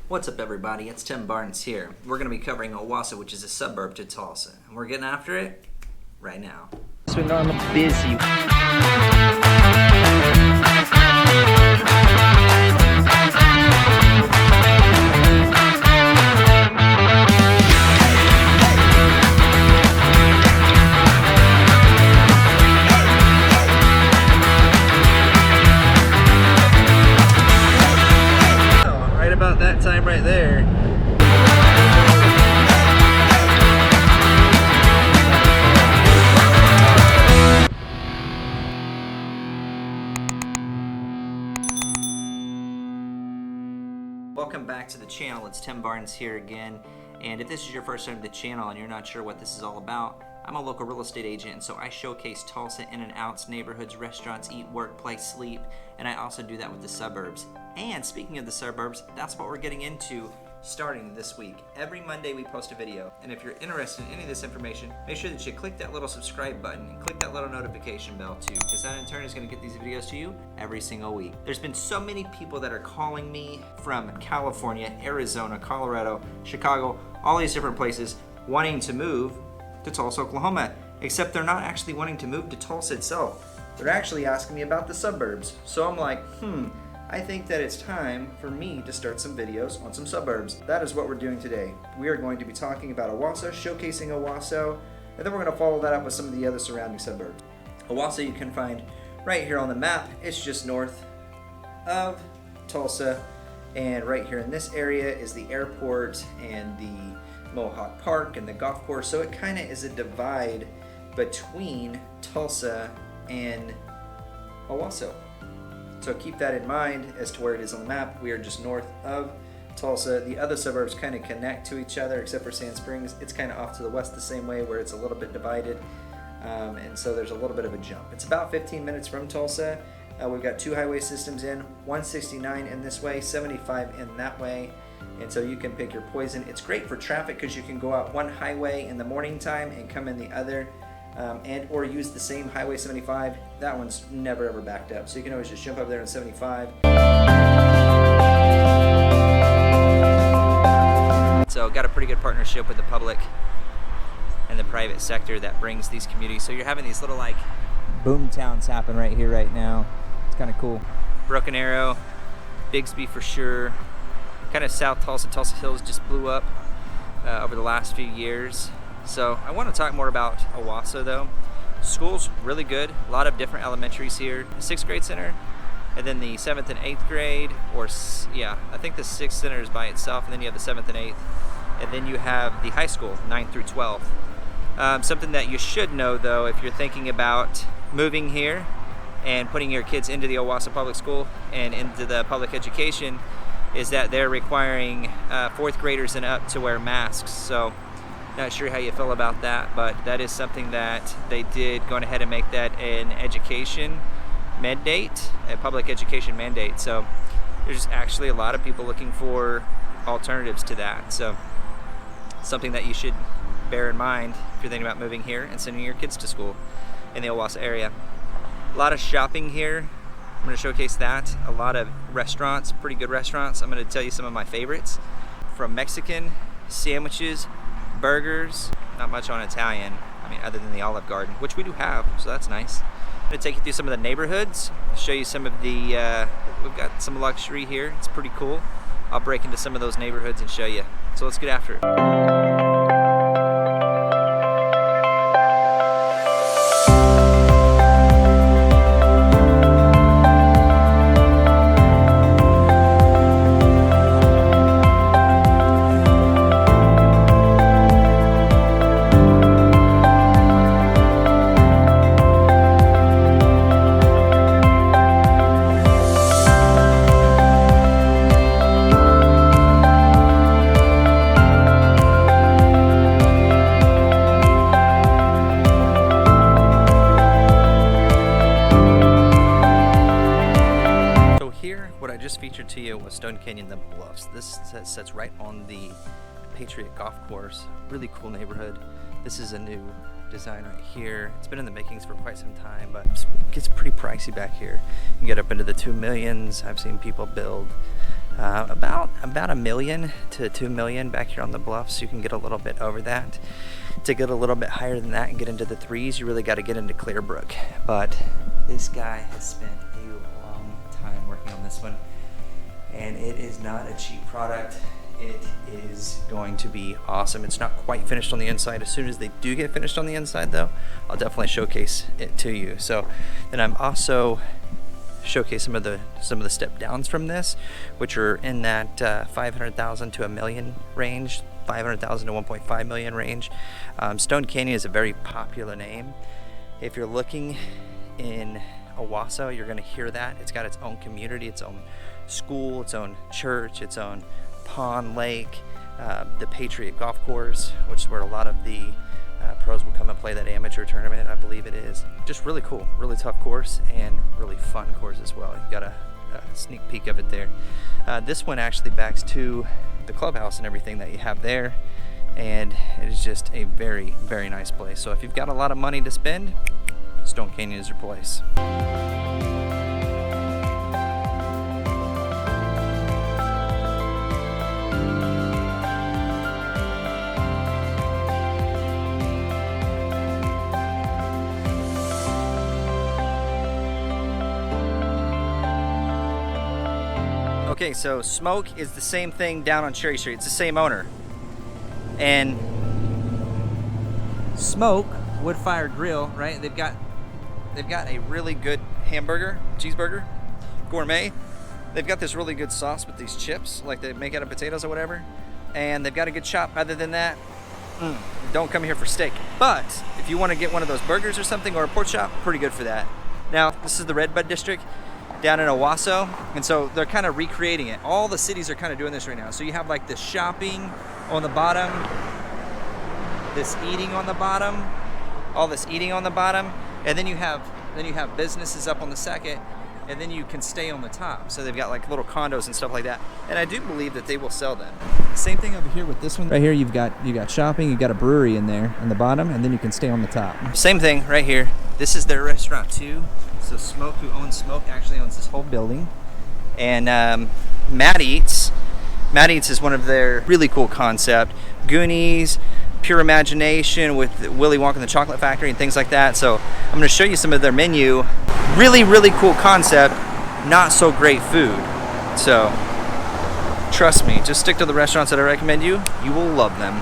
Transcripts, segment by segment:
What's up, everybody? It's Tim Barnes here. We're going to be covering Owasso, which is a suburb to Tulsa, and we're getting after it right now. So we know I'm busy. Right about that time right there. Welcome back to the channel. It's Tim Barnes here again, and if this is your first time to the channel and you're not sure what this is all about, I'm a local real estate agent, and so I showcase Tulsa in and outs, neighborhoods, restaurants, eat, work, play, sleep, and I also do that with the suburbs. And speaking of the suburbs, that's what we're getting into starting this week. Every Monday we post a video, and if you're interested in any of this information, make sure that you click that little subscribe button and click that little notification bell too, because that in turn is going to get these videos to you every single week. There's been so many people that are calling me from California, Arizona, Colorado, Chicago, all these different places wanting to move to Tulsa, Oklahoma, except they're not actually wanting to move to Tulsa itself. They're actually asking me about the suburbs. So I'm like, I think that it's time for me to start some videos on some suburbs. That is what we're doing today. We are going to be talking about Owasso, showcasing Owasso, and then we're going to follow that up with some of the other surrounding suburbs. Owasso you can find right here on the map. It's just north of Tulsa, and right here in this area is the airport and the Mohawk Park and the golf course, so it kind of is a divide between Tulsa and Owasso. So keep that in mind as to where it is on the map. We are just north of Tulsa. The other suburbs kind of connect to each other except for Sand Springs. It's kind of off to the west the same way, where it's a little bit divided, and so there's a little bit of a jump. It's about 15 minutes from Tulsa. We've got two highway systems in, 169 in this way, 75 in that way. And so you can pick your poison. It's great for traffic because you can go out one highway in the morning time and come in the other, and or use the same highway 75. That one's never ever backed up, so you can always just jump up there in 75. So got a pretty good partnership with the public and the private sector that brings these communities. So you're having these little like boom towns happen right here right now. It's kind of cool. Broken Arrow, Bixby for sure. Kind of South Tulsa, Tulsa Hills just blew up over the last few years. So I want to talk more about Owasso though. School's really good, a lot of different elementaries here. The 6th grade center, and then the 7th and 8th grade, or yeah, I think the 6th center is by itself, and then you have the 7th and 8th, and then you have the high school, 9th through 12th. Something that you should know though, if you're thinking about moving here and putting your kids into the Owasso public school and into the public education, is that they're requiring 4th graders and up to wear masks. So not sure how you feel about that, but that is something that they did going ahead and make that an education mandate, a public education mandate. So there's actually a lot of people looking for alternatives to that. So something that you should bear in mind if you're thinking about moving here and sending your kids to school in the Owasso area. A lot of shopping here. I'm going to showcase that. A lot of restaurants, pretty good restaurants. I'm going to tell you some of my favorites. From Mexican, sandwiches, burgers, not much on Italian, I mean, other than the Olive Garden, which we do have, so that's nice. I'm going to take you through some of the neighborhoods, show you some of the, we've got some luxury here. It's pretty cool. I'll break into some of those neighborhoods and show you. So let's get after it. Featured to you was Stone Canyon, the Bluffs. This sits right on the Patriot Golf Course. Really cool neighborhood. This is a new design right here. It's been in the makings for quite some time, but it gets pretty pricey back here. You get up into the 2 millions. I've seen people build About $1 million to $2 million back here on the Bluffs. You can get a little bit over that. To get a little bit higher than that and get into the threes, you really got to get into Clearbrook. But this guy has spent a long time working on this one, and it is not a cheap product. It is going to be awesome. It's not quite finished on the inside. As soon as they do get finished on the inside, though, I'll definitely showcase it to you. So then I'm also showcase some of the step downs from this, which are in that 500,000 to $1 million range, 500,000 to 1.5 million range. Stone Canyon is a very popular name. If you're looking in Owasso, you're going to hear that. It's got its own community, its own school, its own church, its own pond, lake, the Patriot Golf Course, which is where a lot of the pros will come and play that amateur tournament, I believe it is. Just really cool, really tough course, and really fun course as well. You got a sneak peek of it there. This one actually backs to the clubhouse and everything that you have there, and it is just a very, very nice place. So if you've got a lot of money to spend, Stone Canyon is your place. Okay, so Smoke is the same thing down on Cherry Street. It's the same owner. And Smoke Wood Fire Grill, right? They've got a really good hamburger, cheeseburger, gourmet. They've got this really good sauce with these chips, like they make out of potatoes or whatever. And they've got a good shop. Other than that, don't come here for steak. But if you want to get one of those burgers or something, or a pork chop, pretty good for that. Now, this is the Redbud District down in Owasso, and so they're kind of recreating it. All the cities are kind of doing this right now. So you have like this shopping on the bottom, this eating on the bottom, all this eating on the bottom, and then you have businesses up on the second, and then you can stay on the top. So they've got like little condos and stuff like that, and I do believe that they will sell them. Same thing over here with this one. Right here, you've got shopping, you've got a brewery in there on the bottom, and then you can stay on the top. Same thing right here. This is their restaurant too. So Smoke, who owns Smoke, actually owns this whole building. And Matt Eats is one of their really cool concept. Goonies, Pure Imagination with Willy Wonka and the Chocolate Factory and things like that. So I'm going to show you some of their menu. Really, really cool concept, not so great food. So trust me, just stick to the restaurants that I recommend you. You will love them,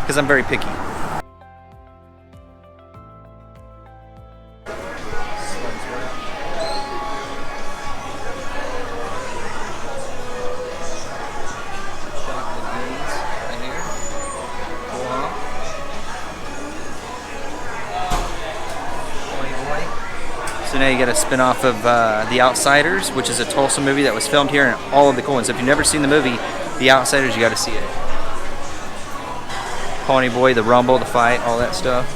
because I'm very picky. So now you get a spin-off of The Outsiders, which is a Tulsa movie that was filmed here, and all of the cool ones. If you've never seen the movie The Outsiders, you got to see it. Pawnee Boy, the rumble, the fight, all that stuff.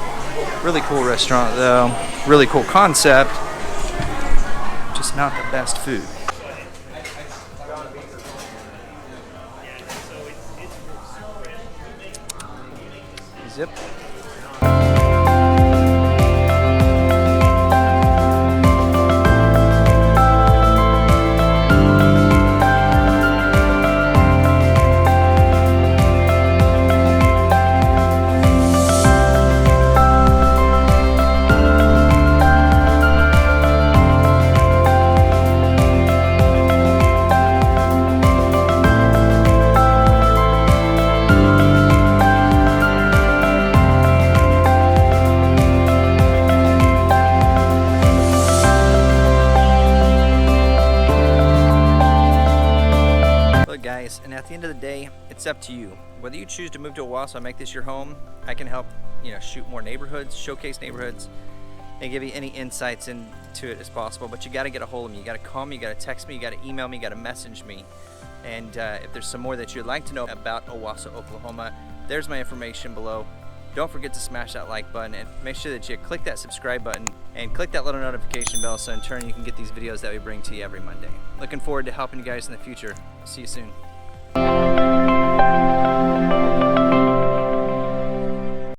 Really cool restaurant though. Really cool concept. Just not the best food. Zip. And at the end of the day, it's up to you. Whether you choose to move to Owasso and make this your home, I can help, shoot more neighborhoods, showcase neighborhoods, and give you any insights into it as possible. But you got to get a hold of me. You got to call me, you got to text me, you got to email me, you got to message me. And if there's some more that you'd like to know about Owasso, Oklahoma, there's my information below. Don't forget to smash that like button, and make sure that you click that subscribe button and click that little notification bell, so in turn you can get these videos that we bring to you every Monday. Looking forward to helping you guys in the future. See you soon.